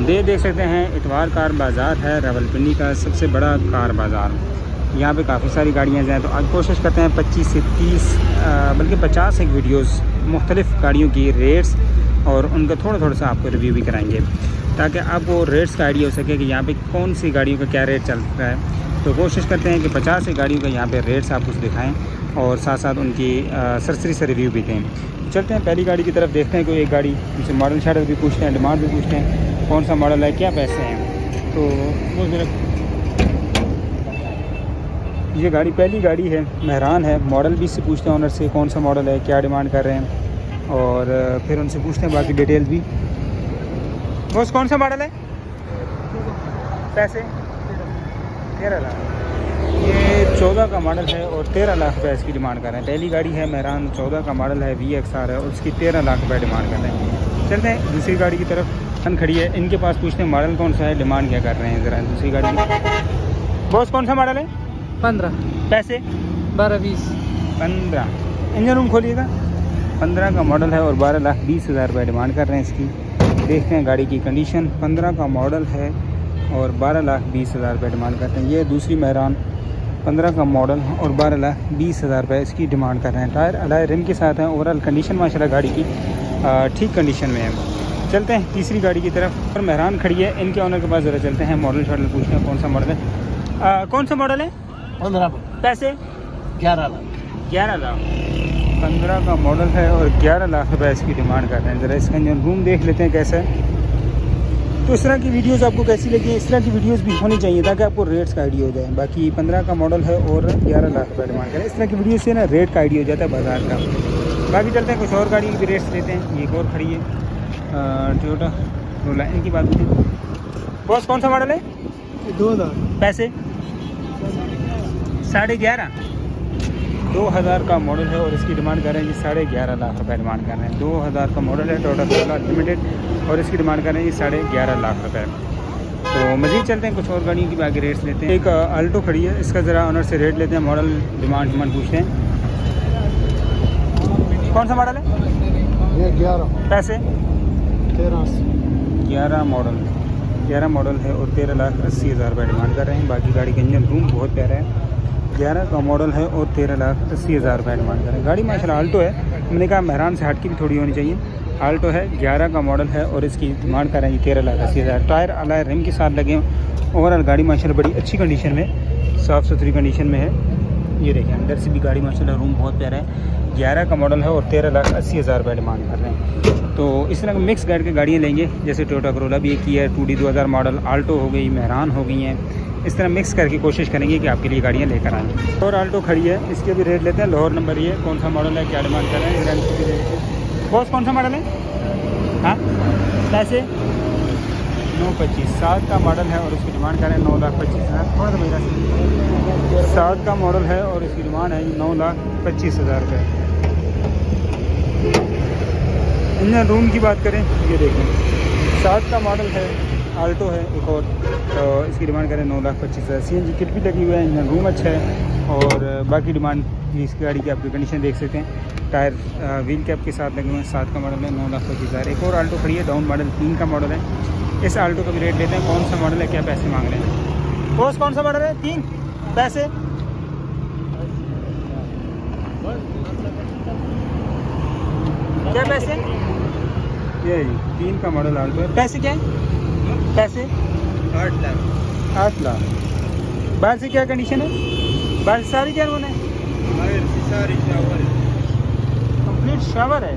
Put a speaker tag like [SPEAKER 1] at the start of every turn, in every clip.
[SPEAKER 1] देख सकते हैं इतवार कार बाज़ार है, रावलपिंडी का सबसे बड़ा कार बाज़ार। यहाँ पे काफ़ी सारी गाड़ियाँ हैं। तो आज कोशिश करते हैं 25 से 30 बल्कि 50 एक वीडियोस मुख्तलिफ़ गाड़ियों की रेट्स और उनका थोड़ा सा आपको रिव्यू भी कराएंगे, ताकि आपको रेट्स का आइडिया हो सके कि यहाँ पे कौन सी गाड़ियों का क्या रेट चल रहा है। तो कोशिश करते हैं कि 50 एक गाड़ियों का यहाँ पे रेट्स आप कुछ दिखाएँ और साथ साथ उनकी सरसरी से रिव्यू भी दें। चलते हैं पहली गाड़ी की तरफ, देखते हैं कोई एक गाड़ी, उनसे मॉडल शाडल भी पूछते हैं, डिमांड भी पूछते हैं, कौन सा मॉडल है, क्या पैसे हैं। तो वो ज़रा ये गाड़ी पहली गाड़ी है, मेहरान है। मॉडल भी इससे पूछते हैं ऑनर से कौन सा मॉडल है, क्या डिमांड कर रहे हैं और फिर उनसे पूछते हैं बाकी डिटेल भी। बॉस कौन सा मॉडल है, पैसे 13 लाख। ये 14 का मॉडल है और 13 लाख रुपये इसकी डिमांड कर रहे हैं। पहली गाड़ी है मेहरान, 14 का मॉडल है, VXR है और उसकी 13 लाख रुपये डिमांड कर रहे हैं। चलते हैं दूसरी गाड़ी की तरफ, खन खड़ी है, इनके पास पूछते हैं मॉडल कौन सा है, डिमांड क्या कर रहे हैं। ज़रा दूसरी गाड़ी की। बॉस कौन सा मॉडल है,
[SPEAKER 2] 15,
[SPEAKER 1] पैसे
[SPEAKER 2] 12-20,
[SPEAKER 1] 15। Engine room खोलिएगा। 15 का मॉडल है और 12,20,000 रुपये डिमांड कर रहे हैं इसकी। देखते हैं गाड़ी की कंडीशन। 15 का मॉडल है और 12,20,000 रुपये डिमांड करते हैं। ये दूसरी मेहरान 15 का मॉडल और 12,20,000 रुपये इसकी डिमांड कर रहे हैं। टायर अलाय रिम के साथ हैं। ओवरऑल कंडीशन माशाल्लाह गाड़ी की ठीक कंडीशन में है। चलते हैं तीसरी गाड़ी की तरफ, और मेहरान खड़ी है, इनके ऑनर के पास ज़रा चलते हैं, मॉडल शॉडल पूछते हैं कौन सा मॉडल है। कौन सा मॉडल है,
[SPEAKER 2] 15,
[SPEAKER 1] पैसे
[SPEAKER 2] 11 लाख।
[SPEAKER 1] 11 लाख। 15 का मॉडल है और 11 लाख रुपये इसकी डिमांड कर रहे हैं। ज़रा इसका इंजन रूम देख लेते हैं कैसा है। तो इस तरह की वीडियोस आपको कैसी लगी, इस तरह की वीडियोस भी होनी चाहिए ताकि आपको रेट्स का आइडिया हो जाए। बाकी 15 का मॉडल है और 11 लाख रुपये डिमांड करें, इस तरह की वीडियो से ना रेट का आइडिया हो जाता है बाज़ार का। बाकी चलते हैं कुछ और गाड़ी की भी रेट्स लेते हैं। ये एक और खड़ी है टोयोटा रोला, इनकी बात करें। बॉस कौन सा मॉडल है,
[SPEAKER 2] 2000,
[SPEAKER 1] पैसे 11.5। 2000 का मॉडल है और इसकी डिमांड कर रहे हैं जी 11.5 लाख रुपये डिमांड कर रहे हैं। 2000 का मॉडल है, टोयोटा रोला लिमिटेड, और इसकी डिमांड कर रहे हैं जी 11.5 लाख रुपये। तो मज़ीद चलते हैं कुछ और गाड़ियों की बाकी रेट्स लेते हैं। एक अल्टो खड़ी है, इसका ज़रा ऑनर से रेट लेते हैं, मॉडल डिमांड पूछते हैं। कौन सा मॉडल है,
[SPEAKER 2] ये 11,
[SPEAKER 1] पैसे
[SPEAKER 2] 13,
[SPEAKER 1] 11 मॉडल है और 13,80,000 रुपये डिमांड कर रहे हैं। बाकी गाड़ी का इंजन रूम बहुत प्यारा है। 11 का मॉडल है और 13,80,000 रुपये डिमांड कर रहे हैं। गाड़ी माशाल्लाह अल्टो है, मैंने कहा मेहरान से हट की भी थोड़ी होनी चाहिए। अल्टो है, 11 का मॉडल है और इसकी डिमांड कर रहे हैं 13,80,000। टायर अलाय रिम के साथ लगे हैं। ओवरऑल गाड़ी माशाल्लाह बड़ी अच्छी कंडीशन में, साफ़ सुथरी कंडीशन में है। ये देखिए अंदर से भी गाड़ी माशाल्लाह रूम बहुत प्यारा है। 11 का मॉडल है और 13,80,000 रुपये डिमांड कर रहे हैं। तो इस तरह मिक्स गाड़ी की गाड़ियाँ लेंगे, जैसे टोयोटा करोला भी एक ही है, 2D 2000 मॉडल, आल्टो हो गई, मेहरान हो गई हैं। इस तरह मिक्स करके कोशिश करेंगे कि आपके लिए गाड़ियाँ लेकर आएँ। और आल्टो खड़ी है, इसके भी रेट लेते हैं। लाहौर नंबर ये, कौन सा मॉडल है, क्या डिमांड कर रहे हैं। बॉस कौन सा मॉडल है, हाँ पैसे 925। 7 का मॉडल है और इसकी डिमांड कर रहे हैं 9,25,000। थोड़ा सा मेरा 7 का मॉडल है और इसकी डिमांड है 9,25,000 रुपये। इंजन रूम की बात करें, ये देखें 7 का मॉडल है, आल्टो है एक और, तो इसकी डिमांड करें 9,25,000। CNG किट भी लगी हुई है, इंजन रूम अच्छा है और बाकी डिमांड भी इस गाड़ी की आपकी कंडीशन देख सकते हैं। टायर व्हील कैप के साथ लगे हुए हैं। 7 का मॉडल है, 9,25,000। एक और आल्टो खड़ी है, डाउन मॉडल 3 का मॉडल है। इस आल्टो का भी रेट लेते हैं, कौन सा मॉडल है, क्या पैसे मांग रहे हैं। बॉस कौन सा मॉडल है, 3, पैसे क्या पैसे, ये 3 का मॉडल आल्टो है, पैसे क्या है, पैसे
[SPEAKER 2] 8 लाख।
[SPEAKER 1] 8 लाख। बाहर से क्या कंडीशन है, बाहर सारी क्या होना है, कंप्लीट शावर है।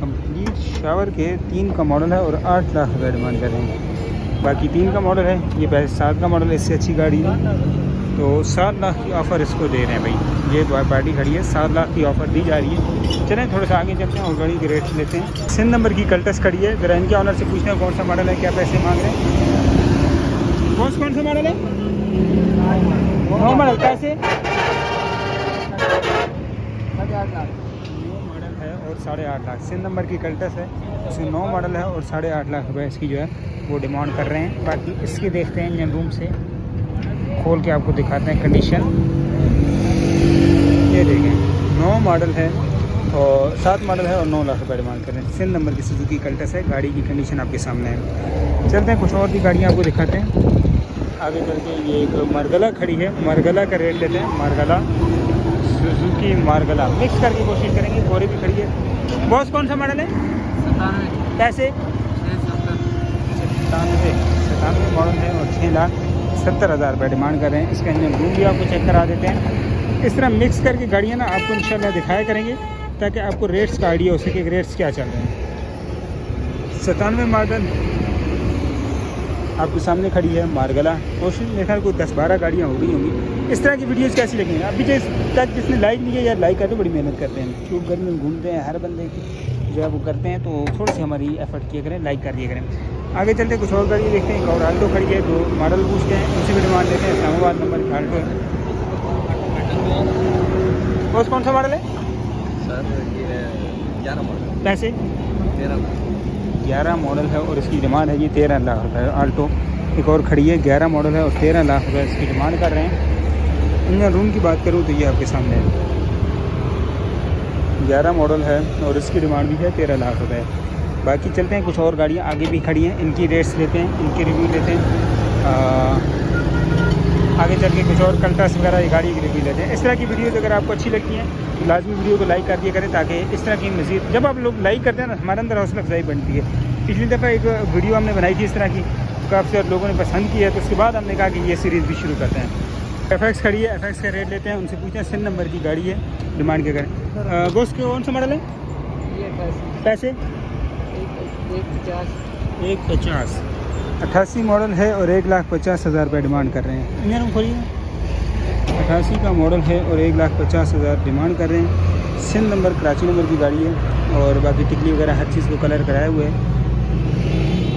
[SPEAKER 1] कंप्लीट शावर के 3 का मॉडल है और 8 लाख रुपये डिमांड कर रहे हैं। बाकी 3 का मॉडल है, ये पैसे 7 का मॉडल है, इससे अच्छी गाड़ी है। तो 7 लाख की ऑफ़र इसको दे रहे हैं भाई। ये पार्टी खड़ी है, 7 लाख की ऑफ़र दी जा रही है। चलें थोड़ा सा आगे चलते हैं और गाड़ी के रेट लेते हैं। सिंध नंबर की कल्टस खड़ी है, ज़रा इनके ऑनर से पूछते हैं कौन सा मॉडल है, क्या पैसे मांग रहे हैं। कौन सा मॉडल है, 9 मॉडल, पैसे 9 मॉडल है और 8.5 लाख। सिंध नंबर की कल्टस है, इसमें 9 मॉडल है और 8.5 लाख रुपये इसकी जो है वो डिमांड कर रहे हैं। बाकी इसके देखते हैं इंजन रूम से खोल के आपको दिखाते हैं कंडीशन। ये देखें 9 मॉडल है और 7 मॉडल है और 9 लाख रुपये डिमांड कर रहे हैं। 3 नंबर की सुजुकी कल्टस है। गाड़ी की कंडीशन आपके सामने है। चलते हैं कुछ और भी गाड़ियाँ आपको दिखाते हैं आगे चल के। ये एक मार्गला खड़ी है, मार्गला का रेट लेते हैं। मार्गला, सुजुकी मार्गला मिक्स करके कोशिश करेंगे। गोरी भी खड़ी है। बॉस कौन सा मॉडल है?
[SPEAKER 2] 97
[SPEAKER 1] पैसे 97 मॉडल है और 6,70,000 रुपये डिमांड कर रहे हैं। इसका इंजन रूम भी आपको चेक करा देते हैं। इस तरह मिक्स करके गाड़ियाँ ना आपको इंशाल्लाह दिखाया करेंगे ताकि आपको रेट्स का आइडिया हो सके कि रेट्स क्या चल रहे हैं। 97 मॉडल आपके सामने खड़ी है मार्गला। कोशिश मेरे ख्याल कोई 10-12 गाड़ियाँ हो गई होंगी। इस तरह की वीडियोज़ कैसी लगेंगी? अभी तक जिसने लाइक नहीं किया यार, लाइक करते बड़ी मेहनत करते हैं क्योंकि गर्मी में घूमते हैं, हर बंदे की जो है वो करते हैं, तो थोड़ी सी हमारी एफर्ट किया करें, लाइक कर दिया करें। आगे चलते कुछ और गाड़ी देखते हैं। एक और आल्टो खड़ी है, 2 मॉडल पूछते हैं, उसी भी डिमांड लेते हैं। इस्लामाबाद नंबर आल्टो है। बॉस कौन सा मॉडल है?
[SPEAKER 2] सर ये 11 मॉडल।
[SPEAKER 1] पैसे 11 मॉडल है और इसकी डिमांड है ये 13 लाख रुपये। आल्टो एक और खड़ी है, 11 मॉडल है और 13 लाख रुपये इसकी डिमांड कर रहे हैं। इंजन रूम की बात करूँ तो ये आपके सामने है। 11 मॉडल है और इसकी डिमांड भी है 13 लाख रुपये। बाकी चलते हैं कुछ और गाड़ियाँ आगे भी खड़ी हैं, इनकी रेट्स लेते हैं, इनके रिव्यू लेते हैं। आगे चल के कुछ और कल्टस वगैरह ये गाड़ी की रिव्यू लेते हैं। इस तरह की वीडियोज़ अगर आपको अच्छी लगती हैं तो लाजमी वीडियो को लाइक कर दिया करें ताकि इस तरह की मज़ीद, जब आप लोग लाइक करते हैं ना हमारे अंदर हौसला अफजाई बनती है। पिछली दफ़ा एक वीडियो हमने बनाई थी इस तरह की, काफ़ी सारे लोगों ने पसंद किया, तो उसके बाद हमने कहा कि ये सीरीज़ भी शुरू करते हैं। FX खड़ी है, FX का रेट लेते हैं, उनसे पूछते हैं। 3 नंबर की गाड़ी है, डिमांड क्या करें? गोश्त के कौन सा मॉडल है? पैसे 1,50 88 मॉडल है और 1,50,000 रुपये डिमांड कर रहे हैं। इंजन रूम खोलिए। 88 का मॉडल है और 1,50,000 डिमांड कर रहे हैं। 3 नंबर कराची नंबर की गाड़ी है और बाकी टिकली वगैरह हर चीज़ को कलर कराए हुए है।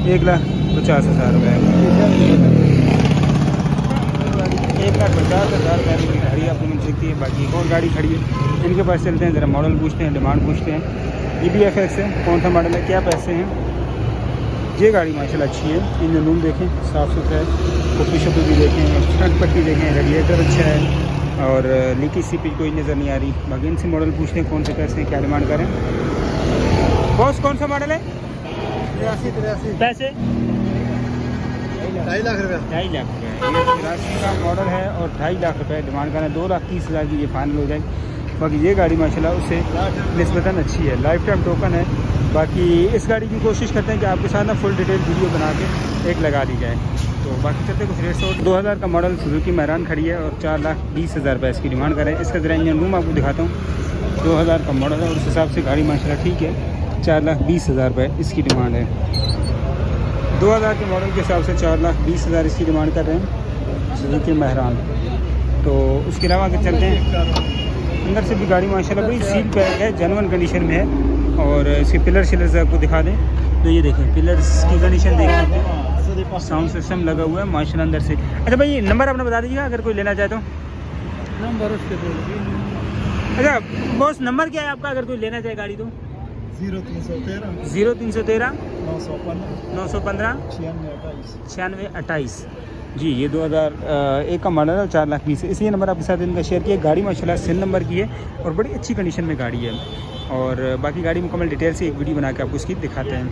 [SPEAKER 1] 1,50,000 रुपये 1,50,000 रुपये की गाड़ी आपको मिल सकती है। बाकी एक और गाड़ी खड़ी है, इनके पास चलते हैं, ज़रा मॉडल पूछते हैं, डिमांड पूछते हैं। ये भी FX है, कौन सा मॉडल है, क्या पैसे हैं? ये गाड़ी माशाल्लाह अच्छी है। इंजन रूम देखें, साफ़ सुथरा है। कुप्पी शप्पी भी देखें, फ्रंट पट्टी देखें, रेडिएटर अच्छा है और लीकी सीपी कोई नज़र नहीं आ रही। बाकी इनसे मॉडल पूछते हैं कौन से पैसे हैं, क्या डिमांड करें। बॉस कौन सा मॉडल है?
[SPEAKER 2] 83
[SPEAKER 1] पैसे
[SPEAKER 2] 2.5 लाख रुपया।
[SPEAKER 1] 2.5 लाख रुपये। ये 83 का मॉडल है और 2.5 लाख रुपये डिमांड करें। 2,30,000 की ये फाइनल हो जाएगी। बाकी ये गाड़ी माशाल्लाह उससे निस्बतन अच्छी है, लाइफ टाइम टोकन है। बाकी इस गाड़ी की कोशिश करते हैं कि आपके साथ ना फुल डिटेल वीडियो बना के एक लगा दी जाए। तो बाकी चलते कुछ रेट्स और 2000 का मॉडल सुजुकी मैरान खड़ी है और 4,20,000 रुपये इसकी डिमांड करें। इसका ज़रा इंजन रूम आपको दिखाता हूँ। 2000 का मॉडल है और उस हिसाब से गाड़ी माशाल्लाह ठीक है। 4,20,000 रुपये इसकी डिमांड है। 2000 के मॉडल के हिसाब से 4,20,000 इसकी डिमांड कर रहे हैं सुजुकी मैरान। तो उसके अलावा आगे चलते हैं। अंदर से भी गाड़ी माशाल्लाह बड़ी सील पैक है, जेन्युइन कंडीशन में है। और इसके पिलर शिलर्स आपको दिखा दें तो ये देखें, पिलर्स की कंडीशन देख सकते हैं। साउंड सिस्टम लगा हुआ है माशाल्लाह अंदर से। अच्छा भाई ये नंबर अपना बता दीजिएगा अगर कोई लेना चाहे तो।
[SPEAKER 2] नंबर उसके
[SPEAKER 1] अच्छा बॉस नंबर क्या है आपका अगर कोई लेना चाहे गाड़ी तो?
[SPEAKER 2] 0313
[SPEAKER 1] 915 96 28 जी। ये 2001 का मॉडल है, 4,20,000। इसी नंबर आपके साथ इनका शेयर किया। गाड़ी माशाल्लाह 3 नंबर की है और बड़ी अच्छी कंडीशन में गाड़ी है। और बाकी गाड़ी मुकम्मल डिटेल से एक वीडियो बना के आपको इसकी दिखाते हैं।